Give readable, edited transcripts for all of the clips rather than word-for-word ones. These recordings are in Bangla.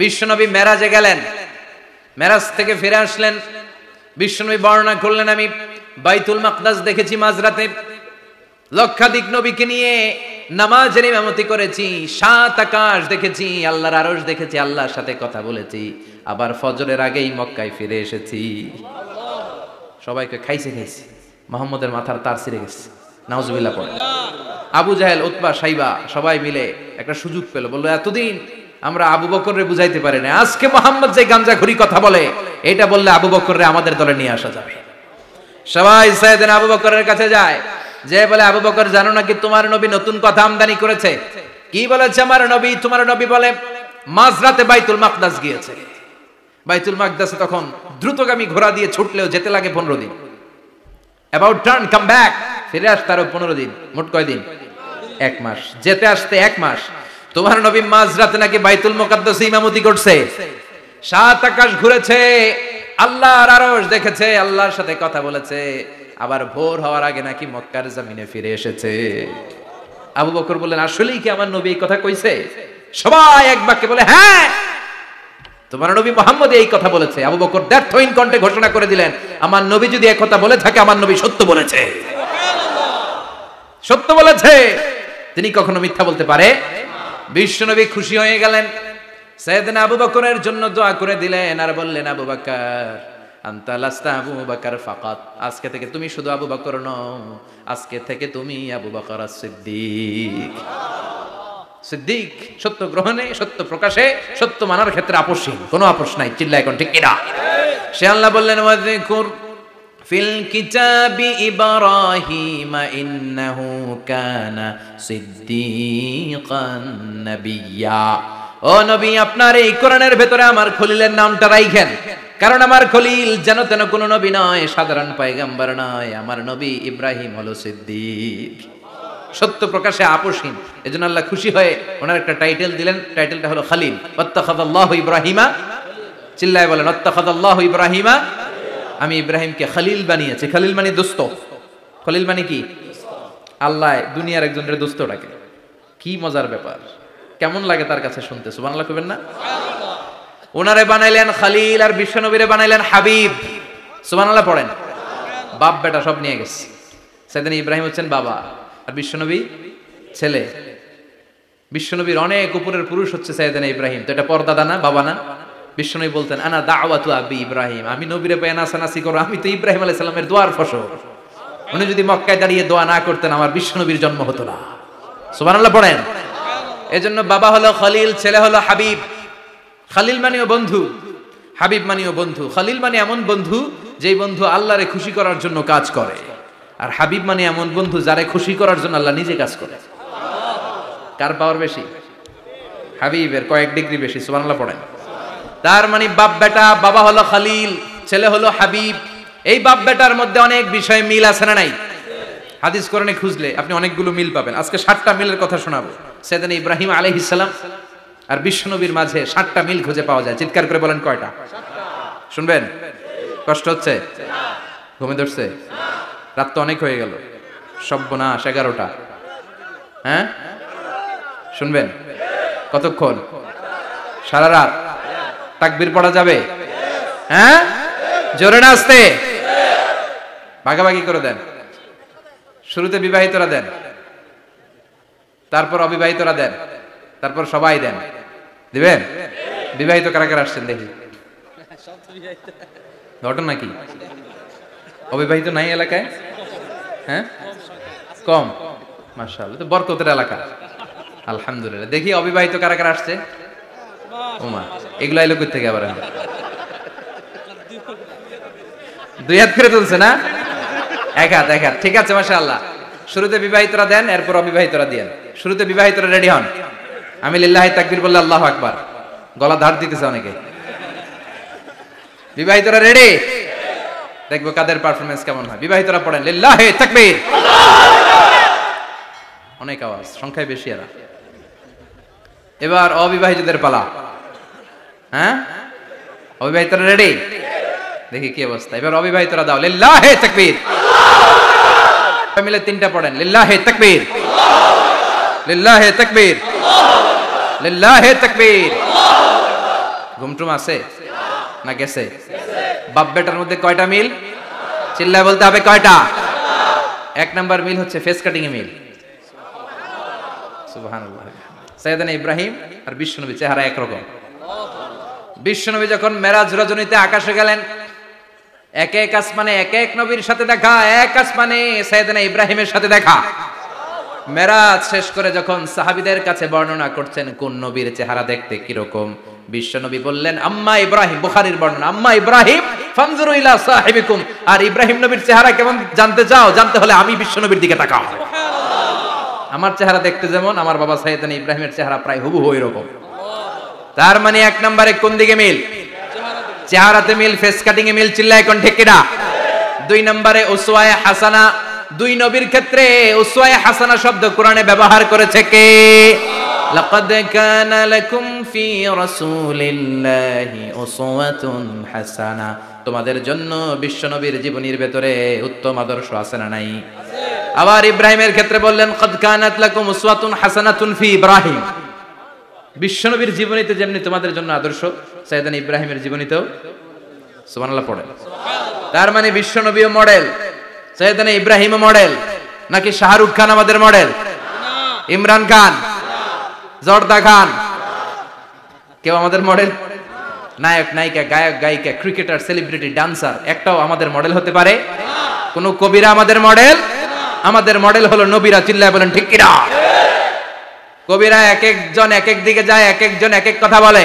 বিশ্বনবী মেরাজে গেলেন, মেরাজ থেকে ফিরে আসলেন। বিশ্বনবী বর্ণনা করলেন, আমি বাইতুল মাকদাস দেখেছি মাঝরাতে, লক্ষাধিক নবীকে নিয়ে নামাজের ইমামতি করেছি, 7 আকাশ দেখেছি, আল্লাহর আরশ দেখেছি, আল্লাহর সাথে কথা বলেছি, আবার ফজরের আগেই মক্কায় ফিরে এসেছি। সবাইকে খাইছে মোহাম্মদের মাথার তার ছিঁড়ে গেছে, নাউজুবিল্লাহ পড়ে। আবু জাহেল, উতবা, সাইবা সবাই মিলে একটা সুযোগ পেল, বললো এতদিন আমরা আবু বকররে বুঝাইতে পারি না, আজকে মোহাম্মদ যে গাঞ্জাখুরি কথা বলে এটা বললে আবু বকররে আমাদের দলে নিয়ে আসা যাবে। সবাই সাইয়েদনা আবু বকরের কাছে যায়, যে বলে আবু বকর জানো নাকি তোমার নবী নতুন কথা আমদানি করেছে? কি বলেছে আমার নবী? তোমার নবী বলে মাঝরাতে বাইতুল মাকদাস গিয়েছে। বাইতুল মাকদাসে তখন দ্রুতগামী ঘোড়া দিয়ে ছুটলেও যেতে লাগে 15 দিন। অ্যাবাউট টার্ন কাম ব্যাক, ফিরে আসতে আরো 15 দিন, মোট কয় দিন? 1 মাস, যেতে আসতে 1 মাস। তোমার নবী মাঝরাতে নাকি বাইতুল মুকাদ্দাসে ইমামতি করছে, 7 আকাশ ঘুরেছে, আল্লাহর আরশ দেখেছে, আল্লাহর সাথে কথা বলেছে, আবার ভোর হওয়ার আগে নাকি মক্কার জমিনে ফিরে এসেছে। আবু বকর বললেন আসলেই কি আমার নবী এই কথা কইছে? সবাই এক বাক্যে বলে হ্যাঁ, তোমার নবী মুহাম্মদ এই কথা বলেছে। আবু বকর দ্ব্যর্থহীন কণ্ঠে ঘোষণা করে দিলেন, আমার নবী যদি এই কথা বলে থাকে, আমার নবী সত্য বলেছে, সত্য বলেছে, তিনি কখনো মিথ্যা বলতে পারে? বিশ্বনবী খুশি হয়ে গেলেন, সাইয়েদনা আবু বকরের জন্য দোয়া করে দিলেন, আর বললেন আবু বকর আনতা লাস্তা আবু বকর ফাকাত, আজকে থেকে তুমি শুধু আবু বকর নও, আজকে থেকে তুমি আবু বকর as-সিদ্দিক। সিদ্দিক, সত্য গ্রহণে, সত্য প্রকাশে, সত্য মানার ক্ষেত্রে আপোষহীন, কোনো আপোষ নাই। চিল্লায় এখন ঠিক কিনা? সে আল্লাহ বললেন ওয়াযকুর ফিল কিতাবি ইব্রাহিম ইন্নাহু কানা সিদ্দিকান নাবিয়্যা। ও নবী, আপনার এই কোরআনের ভেতরে আমার খলিলের নামটা রাখেন, কারণ আমার খলিল যেন তেন কোন নবী নয়, সাধারণ পয়গম্বর নয়, আমার নবী ইব্রাহিম হলো সিদ্দিক, সত্য প্রকাশে আপোষহীন। এজন্য আল্লাহ খুশি হয়ে ওনার একটা টাইটেল দিলেন, টাইটেলটা হলো খলিল। ওয়াত্তাখাযাল্লাহু ইব্রাহিমা, চিল্লায় বলেন ওয়াত্তাখাযাল্লাহু ইব্রাহিমা, আমি ইব্রাহিমকে খলিল বানিয়েছি। খলিল মানে দোস্ত, খলিল মানে কি? আল্লাহ দুনিয়ার একজনের দোস্ত ডাকে, কি মজার ব্যাপার, কেমন লাগে তার কাছে শুনতে? সুবহানাল্লাহ কইবেন না? ওনারে বানাইলেন খলিল, আর বিশ্বনবীরে বানাইলেন হাবিব। সুবহানাল্লাহ পড়েন। বাপ বেটা সব নিয়ে গেছে। সাইয়েদনা ইব্রাহিম হচ্ছেন বাবা, আর বিশ্বনবী ছেলে। বিশ্বনবীর অনেক উপরের পুরুষ হচ্ছে সাইয়েদনা ইব্রাহিম, তো এটা পরদাদা না, বাবা না? বিশ্বনবী বলতেন আনা দাওয়াতু আবি ইব্রাহিম, আমি নবীরে পেয়ে নাচানাচি করো, আমি তো ইব্রাহিম আলাইহিস সালামের দোয়ার ফসল। উনি যদি মক্কায় দাঁড়িয়ে দোয়া না করতেন, আমার বিশ্বনবীর জন্ম হতো না। সুবহানাল্লাহ পড়েন। এজন্য বাবা হলো খলিল, ছেলে হলো হাবিব। খলিল মানেও বন্ধু, হাবিব মানেও বন্ধু। খলিল মানে এমন বন্ধু যেই বন্ধু আল্লাহরে খুশি করার জন্য কাজ করে, আর হাবিব মানে এমন বন্ধু যারে খুশি করার জন্য আল্লাহ নিজে কাজ করে। কার পাওয়ার বেশি? হাবিবের কয়েক ডিগ্রি বেশি। সুবহানাল্লাহ পড়েন। তার মানে বাপ বেটা, বাবা হলো খলিল, ছেলে হলো হাবিব। এই বাপ বেটার মধ্যে অনেক বিষয়ে মিল আছে না নাই? হাদিস কোরআনে খুঁজলে আপনি অনেকগুলো মিল পাবেন। আজকে 7টা মিলের কথা শোনাবো। সাইয়েদনা ইব্রাহিম আলাইহিস সালাম আর বিশ্বনবীর মাঝে 7টা মিল খুঁজে পাওয়া যায়। চিৎকার করে বলেন কয়টা? শুনবেন? কষ্ট হচ্ছে? ঘুমে ধরছে? রাত তো অনেক হয়ে গেল, সর্বনাশ, 11টা। হ্যাঁ শুনবেন? কতক্ষণ? সারা রাত? তাকবীর পড়া যাবে? হ্যাঁ জোরে না আস্তে? ভাগাভাগি করে দেন। শুরুতে বিবাহিতরা দেন, তারপর অবিবাহিতরা দেন, তারপর সবাই দেন। দিবেন? বিবাহিত কারা কারা আসছেন দেখি? ঘটনা কি? অবিবাহিত নাই এলাকায়? হ্যাঁ কম, মাশাআল্লাহ, তো বরকতের এলাকা। আলহামদুলিল্লাহ। দেখি অবিবাহিত কারা কারা আসছে? ওমা, এগুলো আইলো কই থেকে আবার? 2 হাত করে তুলছে না? 1 হাত, 1 হাত। ঠিক আছে, মাশাআল্লাহ। শুরুতে বিবাহিতরা দেন, এরপর অবিবাহিতরা দেন। শুরুতে বিবাহিতরা রেডি হন। আমি লিল্লাহি তাকবীর বললে আল্লাহু আকবার। গলা ধার দিতেছে অনেকে। বিবাহিতরা রেডি? দেখবো কাদের পারফরম্যান্স কেমন হয়। বিবাহিতরা পড়েন লিল্লাহি তাকবীর। অনেক আওয়াজ, সংখ্যায় বেশি এরা। এবার অবিবাহিতদের পালা। হ্যাঁ অবিবাহিতরা রেডি? দেখি কি অবস্থা। এবার অবিবাহিতরা দাও লিল্লাহি তাকবীর। মিলে 3টা পড়েন লিল্লাহি তাকবীর, লিল্লাহি তাকবীর, লিল্লাহি তাকবীর, টুম আছে না গেছে? বাপ বেটার মধ্যে কয়টা মিল? চিল্লায় বলতে হবে কয়টা? এক নাম্বার মিল হচ্ছে ফেস কাটিং এ মিল। সুবহানাল্লাহ। সাইয়েদনা ইব্রাহিম আর বিশ্বনবী চেহারা একরকম। বিশ্বনবী যখন মেরাজ রজনীতে আকাশে গেলেন, এক এক আসমানে এক এক নবীর সাথে দেখা, এক আসমানে সাইয়েদনা ইব্রাহিমের সাথে দেখা। মেরাজ শেষ করে যখন সাহাবীদের কাছে বর্ণনা করছেন কোন নবীর চেহারা দেখতে কিরকম, বিশ্বনবী বললেন আম্মা ইব্রাহিম, বুখারীর বর্ণনা, আম্মা ইব্রাহিম ফানজুরু ইলা সাহিবিকুম, আর ইব্রাহিম নবীর চেহারা কেমন জানতে চাও? জানতে হলে আমি বিশ্বনবীর দিকে তাকাও। আমার চেহারা দেখতে যেমন, আমার বাবা সাইয়েদনা ইব্রাহিমের চেহারা প্রায় হুবহু এরকম। তার মানে এক নম্বরে কোন দিকে মিল? চেহারাতে মিল, ফেস কাটিং এ মিল। চিল্লায় কোন ঠিক কিনা? দুই নম্বরে উসওয়ায়ে হাসানা। দুই নবীর ক্ষেত্রে উসওয়ায়ে হাসানা শব্দ কোরআনে ব্যবহার করেছে কে? লাকাদ কানা লাকুম ফি রাসূলিল্লাহি উসওয়াতুন হাসানা। তোমাদের জন্য বিশ্বনবীর জীবনীর ভেতরে উত্তম আদর্শ আছে না নাই? আবার ইব্রাহিমের ক্ষেত্রে বললেন কদ কানাত লাকুম উসওয়াতুন হাসানাতুন ফি ইব্রাহিম। বিশ্বনবীর জীবনীতে যেমনি তোমাদের জন্য আদর্শ, সাইয়েদনা ইব্রাহিমের জীবনীতেও সুবহানাল্লাহ পড়ে। তার মানে বিশ্বনবীও মডেল, সাইয়েদনা ইব্রাহিমও মডেল। নাকি শাহরুখ খান আমাদের মডেল? ইমরান খান, জর্দা খান, কেউ আমাদের মডেল? নায়ক নায়িকা, গায়ক গায়িকা, ক্রিকেটার, সেলিব্রিটি, ডান্সার একটাও আমাদের মডেল হতে পারে? কোন কবিরা আমাদের মডেল? আমাদের মডেল হলো নবীরা। চিল্লায় বলেন ঠিক কিনা? কবিরা এক একজন এক এক দিকে যায়, এক একজন এক এক কথা বলে।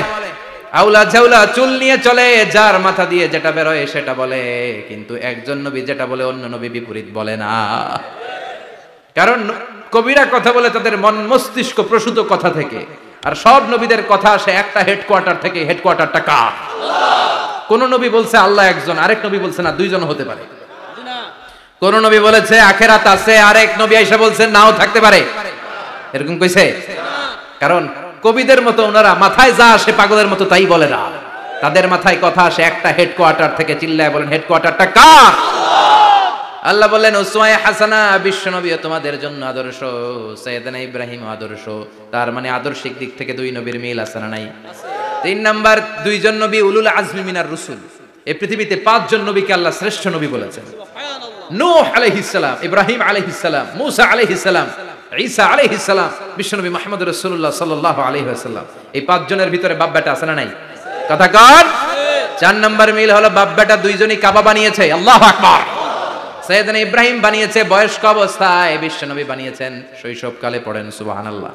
আউলা ঝাউলা চুল নিয়ে চলে, যার মাথা দিয়ে যেটা বেরোয় সেটা বলে, কিন্তু একজন নবী যেটা বলে অন্য নবী বিপরীত বলে না। কারণ কবিরা কথা বলে তাদের মন মস্তিষ্ক প্রসূত কথা থেকে, আর সব নবীদের কথা আসে একটা হেডকোয়ার্টার থেকে। হেডকোয়ার্টারটা কার? কোন নবী বলছে আল্লাহ একজন, আরেক নবী বলছে না দুইজন হতে পারে। কোন নবী বলেছে আখিরাত আছে, আরেক নবী আইসা বলছেন নাও থাকতে পারে। এরকম কইছে? কারণ কবিদের মতো ওনারা মাথায় যা আসে পাগলের মতো তাই বলে না, তাদের মাথায় কথা আসে একটা হেডকোয়ার্টার থেকে। চিল্লায় বলেন হেডকোয়ার্টারটা কার? আল্লাহ বললেন উসওয়ায়ে হাসানা, বিশ্বনবী তোমাদের জন্য আদর্শ, সাইয়েদনা ইব্রাহিম আদর্শ। তার মানে আদর্শিক দিক থেকে দুই নবীর মিল আছে না নাই? তিন নাম্বার, দুইজন নবী উলুল আজমি মিনার রাসূল। এই পৃথিবীতে পাঁচজন নবীকে আল্লাহ শ্রেষ্ঠ নবী বলেছেন। নূহ আলাইহিস সালাম, ইব্রাহিম আলাইহিস সালাম, মূসা আলাইহিস সালাম, ঈসা আলাইহিস সালাম, বিশ্বনবী মুহাম্মদ রাসূলুল্লাহ সাল্লাল্লাহু আলাইহি ওয়াসাল্লাম। এই পাঁচজনের ভিতরে বাপ বেটা আছে না নাই? কথা কন। চার নাম্বার মিল হলো বাপ বেটা দুইজনই কাবা বানিয়েছে। আল্লাহু আকবার। সাইয়েদনা ইব্রাহিম বানিয়েছে বয়স্ক অবস্থায়, বিশ্বনবী বানিয়েছেন শৈশবকালে। পড়েন সুবহানাল্লাহ।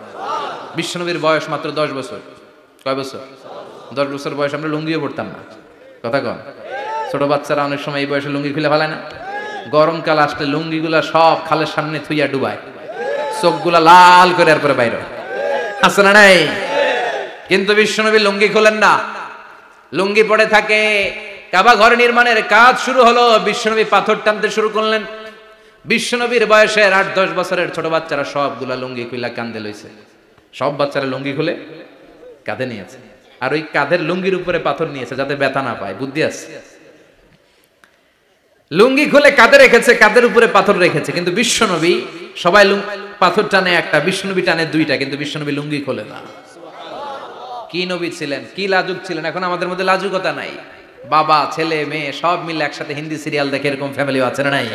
বিশ্বনবীর বয়স মাত্র 10 বছর। কয় বছর? 10 বছর বয়স আমরা লুঙ্গিও পরতাম না। কথা কন। ছোট বাচ্চারা অনেক সময় এই বয়সে লুঙ্গি খুলে ফেলে না? গরমকাল আসলে লুঙ্গিগুলা সব খালের সামনে থুইয়া ডুবায়, চোখগুলা লাল করে এরপরে বাইরে আছে না নাই? কিন্তু বিশ্বনবী লুঙ্গি খোলেন না, লুঙ্গি পড়ে থাকে। কাবা ঘর নির্মাণের কাজ শুরু হলো, বিশ্বনবী পাথর টানতে শুরু করলেন। বিশ্বনবীর বয়সের 8-10 বছরের ছোট বাচ্চারা সবগুলা লুঙ্গি খুলে কাঁধে লইছে। সব বাচ্চারা লুঙ্গি খুলে কাঁধে নিয়েছে, আর ওই কাঁধের লুঙ্গির উপরে পাথর নিয়েছে যাতে ব্যথা না পায়। বুদ্ধি আছে। লুঙ্গি খুলে কাঁধে রেখেছে, কাঁধের উপরে পাথর রেখেছে। কিন্তু বিশ্বনবী, সবাই পাথর টানে একটা, বিশ্বনবী টানে দুইটা, কিন্তু বিশ্বনবী লুঙ্গি খোলে না। কি নবী ছিলেন, কি লাজুক ছিলেন। এখন আমাদের মধ্যে লাজুকতা নাই। বাবা ছেলে মেয়ে সব মিলে একসাথে হিন্দি সিরিয়াল দেখে, এরকম ফ্যামিলিও আছে না নাই?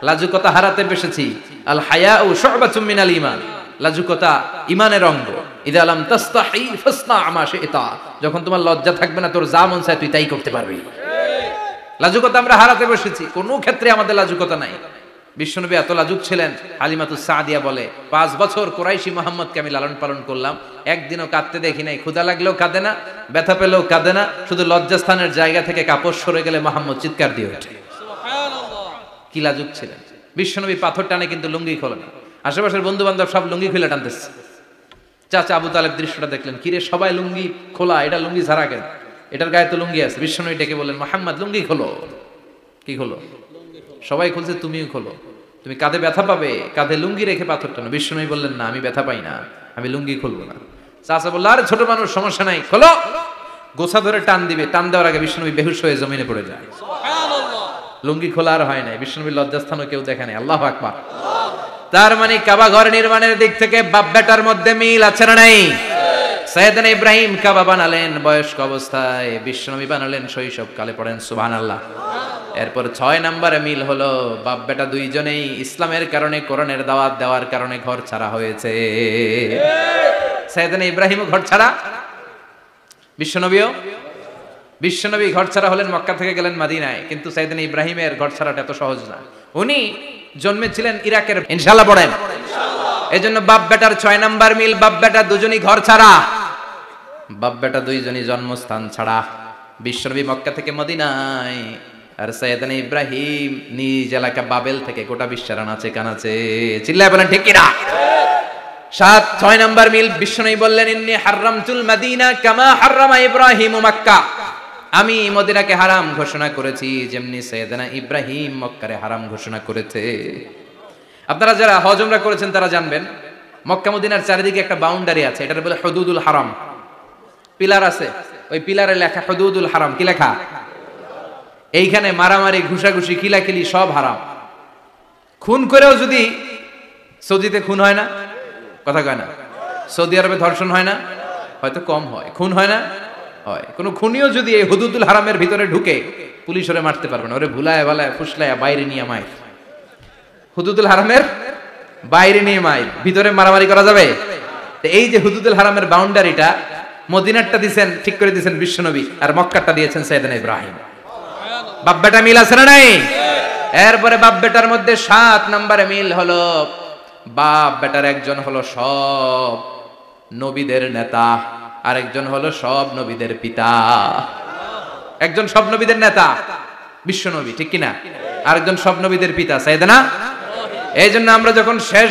লাজুকতা হারাতে বসেছি। আল হায়াউ শু'বাতুম মিনাল ঈমান। লাজুকতা ঈমানের অঙ্গ। ইযা লাম তাস্তাহি ফাসনা মা শি'তা। যখন তোমার লজ্জা থাকবে না, তোর যা মন চায় তুই তাই করতে পারবি। লাজুকতা আমরা হারাতে বসেছি, কোনো ক্ষেত্রে আমাদের লাজুকতা নাই। বিশ্বনবী এত লাজুক ছিলেন, হালিমাতুস সাদিয়া বলে 5 বছর কুরাইশি মুহাম্মদকে আমি লালন পালন করলাম, একদিনও কাঁদতে দেখি নাই। ক্ষুধা লাগলেও কাঁদে না, ব্যথা পেলেও কাঁদে না, শুধু লজ্জাস্থানের জায়গা থেকে কাপড় সরে গেলে মুহাম্মদ চিৎকার দিয়ে ওঠে। কি লাজুক ছিলেন। বিশ্বনবী পাথর টানে কিন্তু লুঙ্গি খোলে না। আশেপাশের বন্ধু বান্ধব সব লুঙ্গি খুলে টানতেছে। চাচা আবু তালেব দৃশ্যটা দেখলেন, কিরে সবাই লুঙ্গি খোলা, এটা লুঙ্গি ছাড়া কেন? এটার গায়ে তো লুঙ্গি আছে। বিশ্বনবী ডেকে বললেন, মুহাম্মদ লুঙ্গি খোলো। কি খোলো? সবাই খুলছে, তুমিও খোলো। তুমি কাঁধে ব্যথা পাবে, কাঁধে লুঙ্গি রেখে পাথর টানো। বিশ্বনবী বললেন, না আমি ব্যথা পাই না, আমি লুঙ্গি খুলবো না। চাচা বলল, আরে ছোট মানুষ, সমস্যা নাই, খোলো। গোছা ধরে টান দিবে, টান দেওয়ার আগে বিশ্বনবী বেহুশ হয়ে জমিনে পড়ে যায়। লুঙ্গি খোলা আর হয় নাই। বিশ্বনবীর লজ্জাস্থানও কেউ দেখে নাই। আল্লাহু আকবার। তার মানে কাবা ঘর নির্মাণের দিক থেকে বাপ বেটার মধ্যে মিল আছে না নাই? সাইয়েদনা ইব্রাহিম কাবা বানালেন বয়স্ক অবস্থায়, বিশ্বনবী বানালেন শৈশবকালে, পড়েন সুবহানাল্লাহ। এরপর 6 নম্বরে মিল হলো, বাপ বেটা দুইজনেই ইসলামের কারণে, কোরআনের দাওয়াত দেওয়ার কারণে ঘর ছাড়া হয়েছে। সাইয়েদনা ইব্রাহিমও ঘর ছাড়া, বিশ্বনবী ঘর ছাড়া হলেন, মক্কা থেকে গেলেন মদিনায়। কিন্তু সাইয়েদনা ইব্রাহিমের ঘর ছাড়াটা এত সহজ না। উনি জন্মেছিলেন ইরাকের, ইনশাআল্লাহ পড়েন ইনশাআল্লাহ। এজন্য বাপ বেটার 6 নাম্বার মিল, বাপ বেটা দুজনই ঘর ছাড়া, বাপ বেটা দুইজনই জন্মস্থান ছাড়া। বিশ্বনবী মক্কা থেকে মদিনায়, আর সাইয়েদনা ইব্রাহিম নিজ এলাকা বাবেল থেকে গোটা বিশ্বের আনাচে কানাচে। চিল্লায় বলেন ঠিক কিনা? 6 নাম্বার মিল, বিশ্বনবী বললেন ইন্নী হারামতুল মদিনা কামা হারামা ইব্রাহিম মক্কা, আমি মদিনাকে হারাম ঘোষণা করেছি যেমনি সাইয়েদনা ইব্রাহিম মক্কারে হারাম ঘোষণা করেছে। আপনারা যারা হজ উমরা করেছেন তারা জানবেন, মক্কা মদিনার চারিদিকে একটা বাউন্ডারি আছে, এটার বলে হুদুদুল হারাম। পিলার আছে, ওই পিলারে লেখা হুদুদুল হারাম। কি লেখা? এইখানে মারামারি, ঘুষাঘুষি, কিলাকিলি সব হারাম। খুন করেও যদি, সৌদিতে খুন হয় না, কথা কয় না, সৌদি আরবে ধর্ষণ হয় না, হয়তো কম হয়, খুন হয় না, হয়। কোন খুনিও যদি এই হুদুদুল হারামের ভিতরে ঢুকে, পুলিশ ওরে মারতে পারবে না, ওরে ভুলায় ভালায় ফুসলায় বাইরে নিয়ে মাইর। হুদুদুল হারামের বাইরে নিয়ে মাইর, ভিতরে মারামারি করা যাবে? এই যে হুদুদুল হারামের বাউন্ডারিটা, মদিনারটা দিয়েছেন, ঠিক করে দিয়েছেন বিশ্বনবী, আর মক্কারটা দিয়েছেন সাইয়েদনা ইব্রাহিম। বাপ বেটা মিল আছে না নাই? এরপরে বাপ বেটার মধ্যে 7 নম্বরে মিল হলো, বাপ বেটার একজন হলো সব নবীদের নেতা, আরেকজন হলো সব নবীদের পিতা। একজন সব নবীদের নেতা বিশ্বনবী, ঠিক কিনা? আরেকজন সব নবীদের পিতা সাইয়েদনা। এই জন্য আমরা যখন শেষ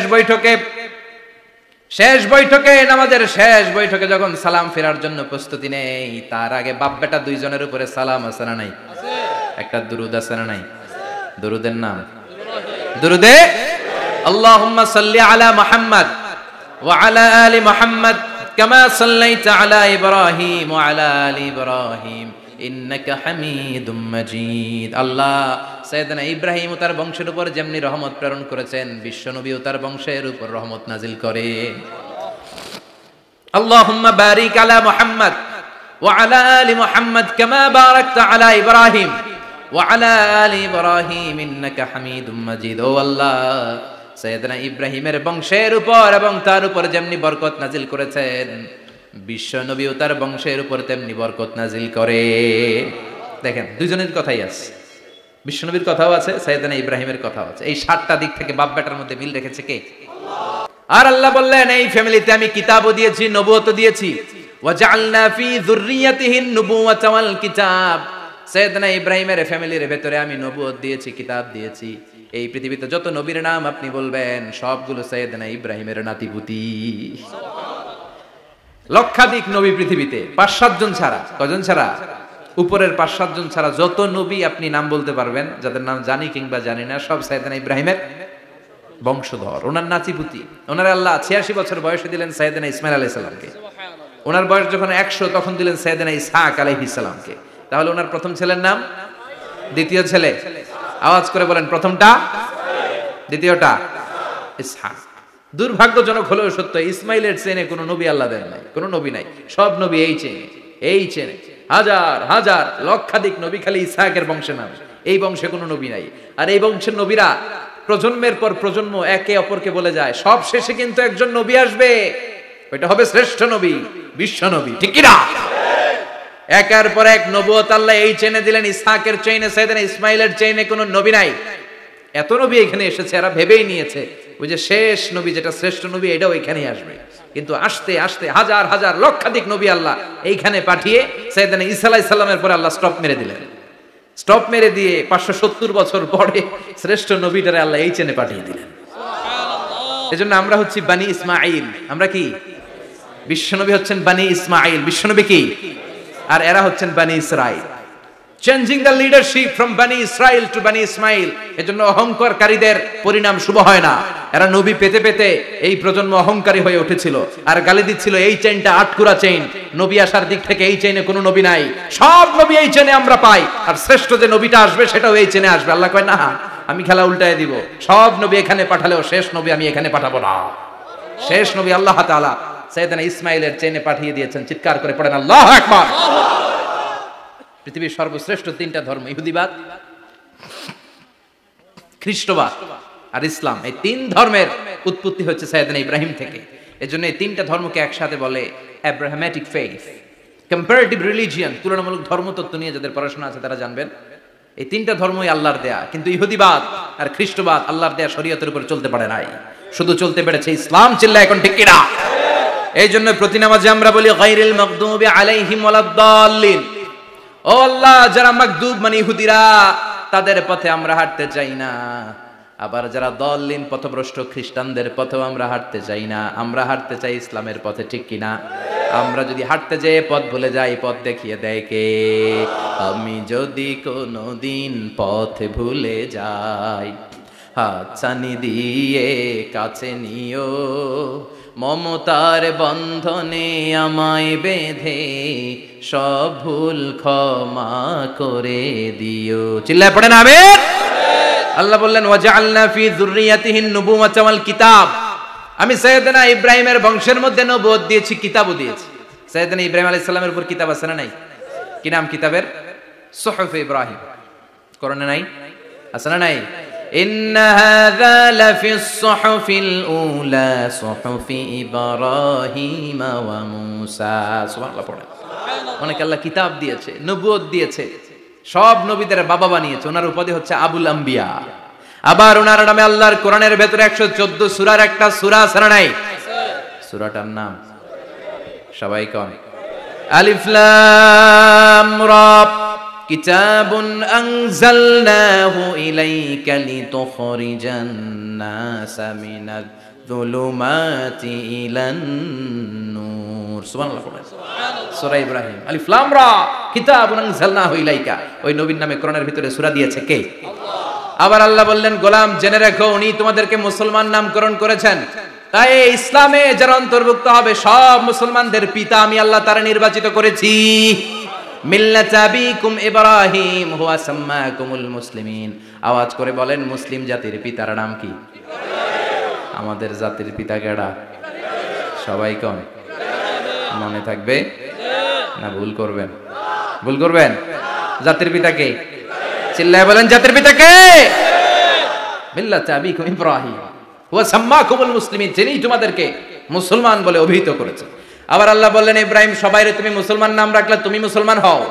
বৈঠকে নামাজের শেষ বৈঠকে যখন সালাম ফেরার জন্য প্রস্তুতি নেই, তার আগে বাপ বেটা দুইজনের উপরে সালাম আছে না নাই? একটা দুরুদ আছে না নাই? দুরুদের নাম দুরুদে আল্লাহুম্মা সাল্লি আলা মুহাম্মদ ওয়া আলা আলি মুহাম্মদ কামা সাল্লাইতা আলা ইব্রাহিম ওয়া আলা আলি ইব্রাহিম ইন্নাকা হামিদুম মাজিদ। আল্লাহ সাইয়েদনা ইব্রাহিম ও তার বংশের উপর যেমনি রহমত প্রেরণ করেছেন, বিশ্বনবী ও তার বংশের উপর রহমত নাজিল করেন। আল্লাহুম্মা বারিক আলা মুহাম্মদ ওয়া আলা আলি মুহাম্মদ কামা বারাকতা আলা ইব্রাহিম ওয়া আলা আলি ইব্রাহিম ইন্নাকা হামিদুম মাজিদ। ও আল্লাহ, সাইয়েদনা ইব্রাহিমের বংশের উপর এবং তার উপর যেমনি বরকত নাজিল করেছেন, বিশ্বনবী ও তার বংশের উপর তেমনি বরকত নাজিল করে। দেখেন, দুইজনের কথাই আছে, বিশ্বনবীর কথাও আছে, সাইয়েদনা ইব্রাহিমের কথাও আছে। এই 7টা দিক থেকে বাপ বেটার মধ্যে মিল রেখেছে কে? আল্লাহ। আর আল্লাহ বললেন, এই ফ্যামিলিতে আমি কিতাবও দিয়েছি, নবুয়তও দিয়েছি। ওয়াজআলনা ফি যুররিয়াতিহিন নুবুওয়াতা ওয়াল কিতাব। সাইয়েদনা ইব্রাহিমের ফ্যামিলির ভেতরে আমি নবুয়ত দিয়েছি, কিতাব দিয়েছি। এই পৃথিবীতে যত নবীর নাম আপনি বলবেন, সবগুলো সাইয়েদনা ইব্রাহিমের নাতিপুতি। লক্ষাধিক নবী পৃথিবীতে, 5-7 জন ছাড়া। কজন ছাড়া? উপরের 5-7 জন ছাড়া যত নবী আপনি নাম বলতে পারবেন, যাদের নাম জানি কিংবা জানি না, সব সাইয়েদনা ইব্রাহিমের বংশধর, ওনার নাতিপুতি। ওনার আল্লাহ 86 বছর বয়সে দিলেন সাইয়েদনা ইসমাইল আলাইহিস সালামকে। ওনার বয়স যখন 100, তখন দিলেন সাইয়েদনা ইসহাক আলাইহিস সালামকে। তাহলে ওনার প্রথম ছেলের নাম? দ্বিতীয় ছেলে? আওয়াজ করে বলেন, প্রথমটা, দ্বিতীয়টা ইসহাক। দুর্ভাগ্যজনক হলেও সত্য, ইসমাইলের চেনে কোনো নবী আল্লাহ দেন নাই, কোনো নবী নাই। সব নবী এই চেনে, হাজার হাজার লক্ষাধিক নবী খালি ইসহাকের বংশে নাম। এই বংশে কোনো নবী নাই। আর এই বংশের নবীরা প্রজন্মের পর প্রজন্ম একে অপরকে বলে যায়, সব শেষে কিন্তু একজন নবী আসবে, ওইটা হবে শ্রেষ্ঠ নবী, বিশ্ব নবী, ঠিক কিনা? একের পর এক নবুয়ত আল্লাহ এই চেনে দিলেন। ইসহাকের চেইনে, সাইয়েদনা ইসমাইলের চেইনে কোনো নবী নাই। এত নবী এখানে এসেছে, এরা ভেবেই নিয়েছে ওই যে শেষ নবী, যেটা শ্রেষ্ঠ নবী, এটাও এখানেই আসবে। কিন্তু আস্তে আস্তে হাজার হাজার লক্ষাধিক নবী আল্লাহ এইখানে পাঠিয়ে সাইয়েদনা ঈসা আলাইহিস সালামের পরে আল্লাহ স্টপ মেরে দিলেন। স্টপ মেরে দিয়ে 570 বছর পরে শ্রেষ্ঠ নবীটারে আল্লাহ এই চেনে পাঠিয়ে দিলেন। এজন্য আমরা হচ্ছি বানি ইসমাঈল। আমরা কি? বিশ্বনবী হচ্ছেন বানি ইসমাঈল, বিশ্বনবী কি? আর এরা হচ্ছেন বানি Israil. Changing the leadership from বানি ইসরাইল টু বানি ইসমাইল। এজন্য অহংকারকারীদের পরিণাম শুভ হয় না। এরা নবী পেতে পেতে এই প্রজন্ম অহংকারী হয়ে উঠেছিল, আর গালি দিচ্ছিল এই চেইনটা আটকুরা চেইন, নবী আসার দিক থেকে এই চেইনে কোনো নবী নাই, সব নবী এই চেইনে আমরা পাই, আর শ্রেষ্ঠ যে নবীটা আসবে সেটাও এই চেইনে আসবে। আল্লাহ কয়, না, আমি খেলা উল্টায় দিব, সব নবী এখানে পাঠালেও শেষ নবী আমি এখানে পাঠাবো না। শেষ নবী আল্লাহ তাআলা সাইয়েদনা ইসমাইলের চেনে পাঠিয়ে দিয়েছেন। চিৎকার করে পড়েন আল্লাহু আকবার। পৃথিবীর সর্বশ্রেষ্ঠ তিনটা ধর্ম, ইহুদিবাদ, খ্রিস্টবাদ আর ইসলাম, এই তিন ধর্মের উৎপত্তি হচ্ছে সাইয়েদনা ইব্রাহিম থেকে। এজন্য এই তিনটা ধর্মকে একসাথে বলে অ্যাব্রাহামেটিক ফেইথ, কম্পারেটিভ রিলিজিয়ন, তুলনামূলক ধর্মতত্ত্ব নিয়ে যাদের পড়াশোনা আছে তারা জানবেন এই তিনটা ধর্মই আল্লাহর দেয়া। কিন্তু ইহুদিবাদ আর খ্রিস্টবাদ আল্লাহর দেয়া শরীয়তের উপর চলতে পারে নাই, শুধু চলতে পেরেছে ইসলাম। চিল্লা এখন ঠিক কিনা? এই জন্য প্রতি নামাজে আমরা বলি গায়রিল মাগদুবি আলাইহিম ওয়ালাদ-দাল্লিন। ও আল্লাহ, যারা মাগদুব মানে ইহুদিরা, তাদের পথে আমরা হাঁটতে চাই না। আবার যারা দল্লিন পথভ্রষ্ট খ্রিস্টানদের পথেও আমরা হাঁটতে চাই না। আমরা হাঁটতে চাই ইসলামের পথে, ঠিক কিনা? আমরা যদি হাঁটতে যেয়ে পথ ভুলে যাই, পথ দেখিয়ে দেয় কে? আমি যদি কোনোদিন পথ ভুলে যাই, হাতছানি দিয়ে কাছে নিও, মমতার বন্ধনে আমায় বেঁধে সব ভুল ক্ষমা করে দিও। চিল্লায় পড়েন আমিন। আল্লাহ বললেন ওয়াজআলনা ফি যুররিয়াতিহিন নুবুওয়াতা ওয়াল কিতাব। আমি সাইয়েদনা ইব্রাহিমের বংশের মধ্যে নবুয়ত দিয়েছি, কিতাবও দিয়েছি। সাইয়েদনা ইব্রাহিম আলাইহিস সালামের উপর কিতাব আছে না নাই? কি নাম কিতাবের? সুহুফ ইব্রাহিম। কোরআনে নাই? আছে না নাই? ইন্না হাযা লাফিস সুহুফিল উলা সুহুফি ইব্রাহিম ওয়া মূসা। সুবহানাল্লাহ পড়েন। অনেক আল্লাহ কিতাব দিয়েছে, নবুয়ত দিয়েছে, সব নবীদের বাবা বানিয়েছে। ওনার উপাধি হচ্ছে আবুল আম্বিয়া। আবার ওনার নামে আল্লাহর কোরআনের ভেতরে 114 সূরার একটা সূরা আছে না নাই? সূরাটার নাম সবাই কোন? আলিফ লাম রা। কিতাবুন আনজালনাহু ইলাইকা লিতুখরিজান নাসা মিনাজ যুলুমাতি ইলান নূর। সুবহানাল্লাহ পড়েন। সূরা ইব্রাহিম, আলিফ লাম রা, কিতাবুন আনজালনাহু ইলাইকা। ওই নবীর নামে কোরআনের ভিতরে সূরা দিয়েছে কে? আবার আল্লাহ বললেন, গোলাম জেনে রাখো, উনি তোমাদেরকে মুসলমান নামকরণ করেছেন। তাই ইসলামে যারা অন্তর্ভুক্ত হবে সব মুসলমানদের পিতা আমি আল্লাহ তারা নির্বাচিত করেছি। মিল্লাত আবিকুম ইব্রাহিম হুয়া সাম্মাকুমুল মুসলিমিন। আওয়াজ করে বলেন, মুসলিম জাতির পিতার নাম কি? আমাদের জাতির পিতা কেডা? সবাই কোন? মনে থাকবে না ভুল করবেন? ভুল করবেন? জাতির পিতা কে? চিল্লায় বলেন, জাতির পিতা কে? মিল্লাত আবিকুম ইব্রাহিম হুয়া সাম্মাকুমুল মুসলিমিন, যিনি তোমাদেরকে মুসলমান বলে অভিহিত করেছে। আবার আল্লাহ বললেন, ইব্রাহিম সবাইরে তুমি মুসলমান নাম রাখলে, তুমি মুসলমান হও।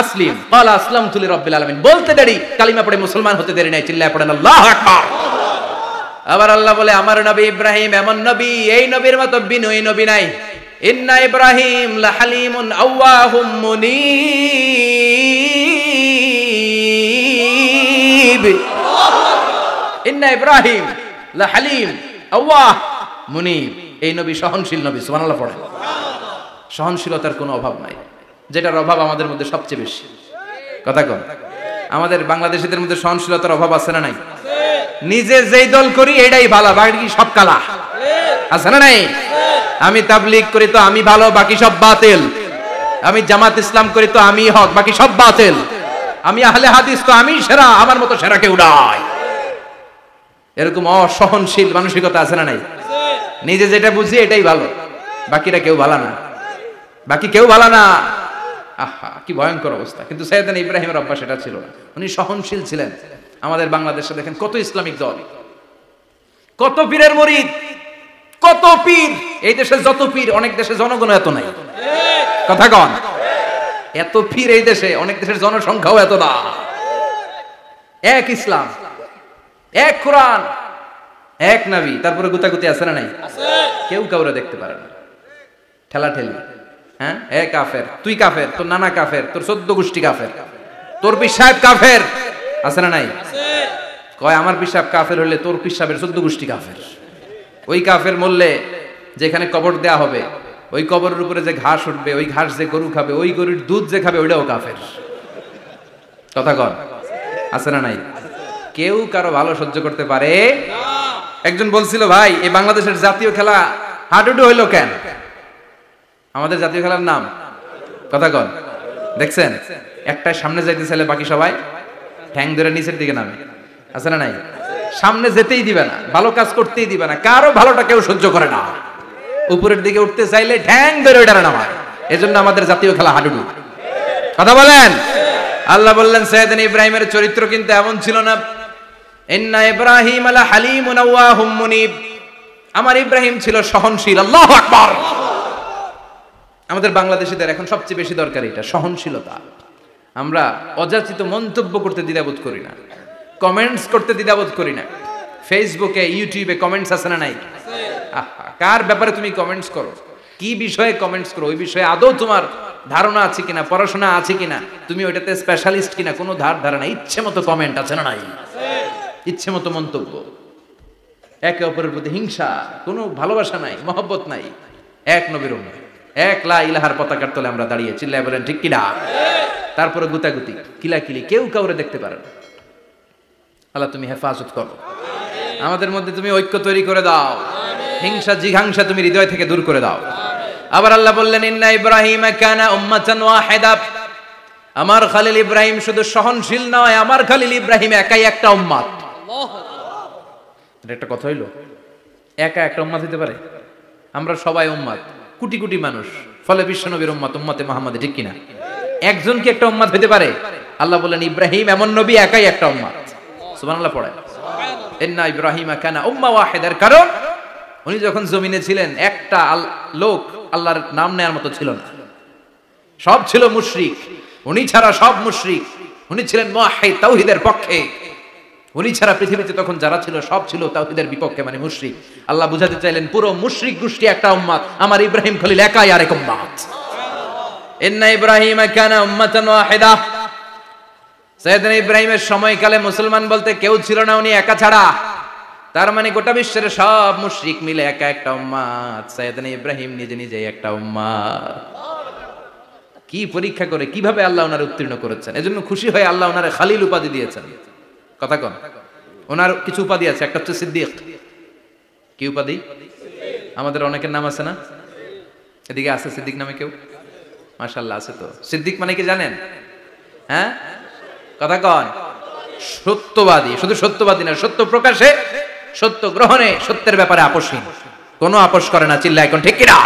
আসলিম ক্বালা আসলামতু লিরাব্বিল আলামিন, বলতে দেরি, কালিমা পড়ে মুসলমান হতে দেরি নাই। চিল্লায় পড়েন আল্লাহু আকবার। আবার আল্লাহ বলে, আমার নবী ইব্রাহিম এমন নবী, এই নবীর মতো বিনয়ী নবী নাই। ইন্না ইব্রাহিম লাহালিমুন আওয়াহুম মুনীব। ইন্না ইব্রাহিম লাহালিম আওয়াহ মুনীব। এই নবী সহনশীল নবী। সুবহানাল্লাহ পড়েন। সহনশীলতার কোনো অভাব নাই, যেটার অভাব আমাদের মধ্যে সবচেয়ে বেশি। কথা কন, আমাদের বাংলাদেশীদের মধ্যে সহনশীলতার অভাব আছে না নাই? নিজে যেই দল করি এটাই ভালো, বাকি সব কালা। আছে না নাই? আমি তাবলীগ করি তো আমি ভালো, বাকি সব বাতিল। আমি জামাত ইসলাম করি তো আমি হক, বাকি সব বাতিল। আমি আহলে হাদিস তো আমি সেরা, আমার মতো সেরা কেউ নাই। এরকম অসহনশীল মানসিকতা আছে না নাই? নিজে যেটা বুঝি এটাই ভালো, বাকিরা কেউ ভালো না, বাকি কেউ ভালো না। আহা, কি ভয়ঙ্কর অবস্থা। কিন্তু সাইয়েদনা ইব্রাহিমের অভ্যাস সেটা ছিল না, উনি সহনশীল ছিলেন। আমাদের বাংলাদেশে দেখেন কত ইসলামিক দল, কত পীরের মুরিদ, কত পীর। এই দেশে যত পীর, অনেক দেশে জনগণ এত নাই। কথা কন, এত পীর এই দেশে, অনেক দেশের জনসংখ্যাও এত না। এক ইসলাম, এক কোরআন, এক নবী, তারপরে গুতাগুতি আছে না নাই? কেউ কাউরে দেখতে পারে না, ঠেলা ঠেলি। হ্যাঁ, এ কাফের, তুই কাফের, তোর নানা কাফের, তোর 14 গোষ্ঠী কাফের, তোর পীর সাহেব কাফের। আছে না নাই? কয় আমার পীর সাহেব কাফের হলে তোর পীর সাহেবের 14 গোষ্ঠী কাফের। ওই কাফের মরলে যেখানে কবর দেয়া হবে, ওই কবরের উপরে যে ঘাস উঠবে, ওই ঘাস যে গরু খাবে, ওই গরুর দুধ যে খাবে, ওইটাও কাফের। কথা কন, আছে না নাই? কেউ কারো ভালো সহ্য করতে পারে না। একজন বলছিল, ভাই এই বাংলাদেশের জাতীয় খেলা হাডুডু হইলো কেন? আমাদের জাতীয় খেলার নাম, কথা কন, দেখছেন একটাই সামনে যাইতে চাইলে বাকি সবাই ঠ্যাং ধরে নিচের দিকে নামে। আছে না নাই? সামনে যেতেই দিবে না, ভালো কাজ করতেই দিবে না, কারো ভালোটা কেউ সহ্য করে না। উপরের দিকে উঠতে চাইলে ঠ্যাং ধরে ওঠার নামা। এজন্য আমাদের জাতীয় খেলা হাডুডু। কথা বলেন। আল্লাহ বললেন সাইয়েদনা ইব্রাহিমের চরিত্র কিন্তু এমন ছিল না। ইন্না ইব্রাহিম আলা হালিমুন আওয়াহুম মুনিব। আমার ইব্রাহিম ছিল সহনশীল। আল্লাহু আকবার। আমাদের বাংলাদেশীদের এখন সবচেয়ে বেশি দরকার এটা, সহনশীলতা। আমরা অযাচিত মন্তব্য করতে দ্বিধাবোধ করি না, কমেন্টস করতে দ্বিধাবোধ করি না। ফেসবুকে ইউটিউবে কমেন্টস আছে না নাই? কার ব্যাপারে তুমি কমেন্টস করো, কি বিষয়ে কমেন্টস করো, ওই বিষয়ে আদৌ তোমার ধারণা আছে কিনা, পড়াশোনা আছে কিনা, তুমি ওইটাতে স্পেশালিস্ট কিনা, কোনো ধারণা। ইচ্ছে মতো কমেন্ট আছে না নাই? ইচ্ছে মতো মন্তব্য, একে অপরের প্রতি হিংসা, কোনো ভালোবাসা নাই, মহব্বত নাই। এক নবীর উম্মত, এক লা ইলাহার পতাকার তলে আমরা দাঁড়িয়ে, চিল্লায় বলেন ঠিক কিনা? তারপরে গুতাগুতি, কিলাকিলি, কেউ কাউরে দেখতে পারে না। আল্লাহ তুমি হেফাজত করো, আমাদের মধ্যে তুমি ঐক্য তৈরি করে দাও, হিংসা জিঘাংসা তুমি হৃদয় থেকে দূর করে দাও। আবার আল্লাহ বললেন ইন্না ইব্রাহিম কানা উম্মাতান ওয়াহিদা। আমার খলিল ইব্রাহিম শুধু সহনশীল নয়, আমার খলিল ইব্রাহিম একাই একটা উম্মত। এটা একটা কথা হইলো, একা একটা উম্মত হতে পারে? আমরা সবাই উম্মত, কোটি কোটি মানুষ, ফলে বিশ্বনবীর উম্মত, উম্মতে মুহাম্মদ, ঠিক কিনা? একজন কি একটা উম্মত হতে পারে? আল্লাহ বললেন ইব্রাহিম এমন নবী, একাই একটা উম্মত। সুবহানাল্লাহ পড়ে। ইন্না ইব্রাহিম কানা উম্মা ওয়াহিদার, কারণ উনি যখন জমিনে ছিলেন একটা লোক আল্লাহর নাম নেয়ার মতো ছিল না, সব ছিল মুশরিক। উনি ছাড়া সব মুশরিক। উনি ছিলেন মুওয়াহহিদ, তাওহীদের পক্ষে। উনি ছাড়া পৃথিবীতে তখন যারা ছিল সব ছিল তাওহীদের বিপক্ষে, মানে মুশরিক। আল্লাহ বুঝাতে চাইলেন পুরো মুশরিক গোষ্ঠী একটা উম্মত, আমার ইব্রাহিম খলিল একাই আরেক উম্মত। ইন্না ইব্রাহিম কানা উম্মাতান ওয়াহিদা। সাইয়েদনা ইব্রাহিমের সময়কালে মুসলমান বলতে কেউ ছিল না, উনি একা ছাড়া। তার মানে গোটা বিশ্বের সব মুশরিক মিলে একা একটা উম্মত, সাইয়েদনা ইব্রাহিম নিজে নিজে একটা উম্মত। কি পরীক্ষা করে কিভাবে আল্লাহ ওনার উত্তীর্ণ করেছেন, এজন্য খুশি হয়ে আল্লাহ ওনারে খালিল উপাধি দিয়েছেন। কথা কন, ওনার কিছু উপাধি আছে, একটা হচ্ছে সিদ্দিক। কি উপাধি? আমাদের অনেকের নাম আছে না? এদিকে আছে সিদ্দিক নামে কেউ? মাশাআল্লাহ আছে তো। সিদ্দিক মানে কি জানেন? হ্যাঁ, কথা কন। সত্যবাদী, শুধু সত্যবাদী না, সত্য প্রকাশে, সত্য গ্রহণে, সত্যের ব্যাপারে আপোষহীন, কোনো আপোষ করে না। চিল্লায় এখন ঠিক কিনা?